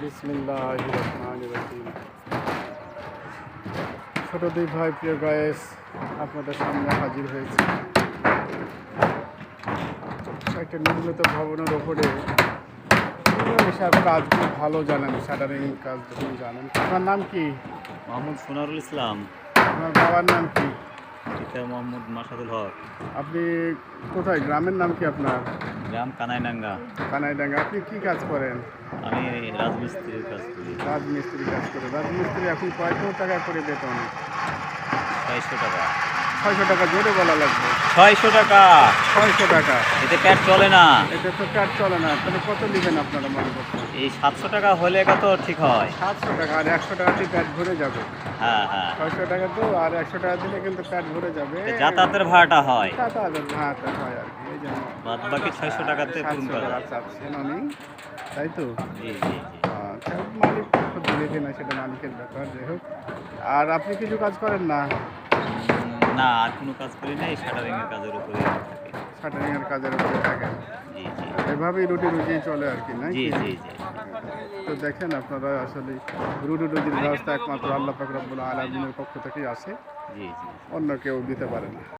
বিসমিল্লাহির রহমানির রহিম। ছোট দুই ভাই প্রিয় গায়েস আপনাদের সামনে হাজির হয়েছে একটা নির্মিত ভবনের ওপরে এসব কাজ খুব ভালো জানেন, শাটারিং কাজ যখন জানেন। আপনার নাম কি? মোহাম্মদ সোনারুল ইসলাম। আপনার বাবার নাম কি? পিতা মোহাম্মদ মাসাদুল হক। আপনি কোথায়, গ্রামের নাম কি আপনার? গ্রাম কানাইডাঙ্গা। কানাইডাঙ্গা। আপনি কি কাজ করেন? আমি রাজমিস্ত্রির কাজ করি। রাজমিস্ত্রি কাজ করে। রাজমিস্ত্রি এখন কত টাকা করে বেতন? 600 টাকা। 600 টাকা জোরে বলা লাগবে। 600 টাকা। 600 টাকা। এতে প্যাট চলে না। এটা তো কাজ চলে না। তাহলে কত নেবেন আপনারা মনে করছেন? এই 700 টাকা হলে কত ঠিক হয়? 700 টাকা আর 100 টাকা দিয়ে প্যাট ভরে যাবে। হ্যাঁ হ্যাঁ। 600 টাকা তো আর 100 টাকা দিলে কিন্তু প্যাট ভরে যাবে। যাতায়াতের ভাড়াটা হয়, যাতায়াতের ভাড়াটা হয় আর কি। এই জন্য বাদ বাকি 600 টাকাতে পূরণ 700 করা টাকা যায়। চাচ্ছেন উনি, তাই তো? জি জি জি। মালিক দিলে কিনা সেটা মালিকের ব্যাপার, যাই হোক। আর আপনি কিছু কাজ করেন না? না, আর কোনো কাজ করি না, এই শাটারিংয়ের কাজের উপরে থাকি। শাটারিংয়ের কাজের উপরে থাকেন। জি জি এভাবেই রুটি রুজি চলে আর কি, জি নাকি? জি জি। তো দেখেন আপনারা আসলে রুটি রুজির ব্যবস্থা একমাত্র আল্লাহ পাক রব্বুল আলামিনের পক্ষ থেকেই আসে, জি জি। অন্য কেউ দিতে পারে না।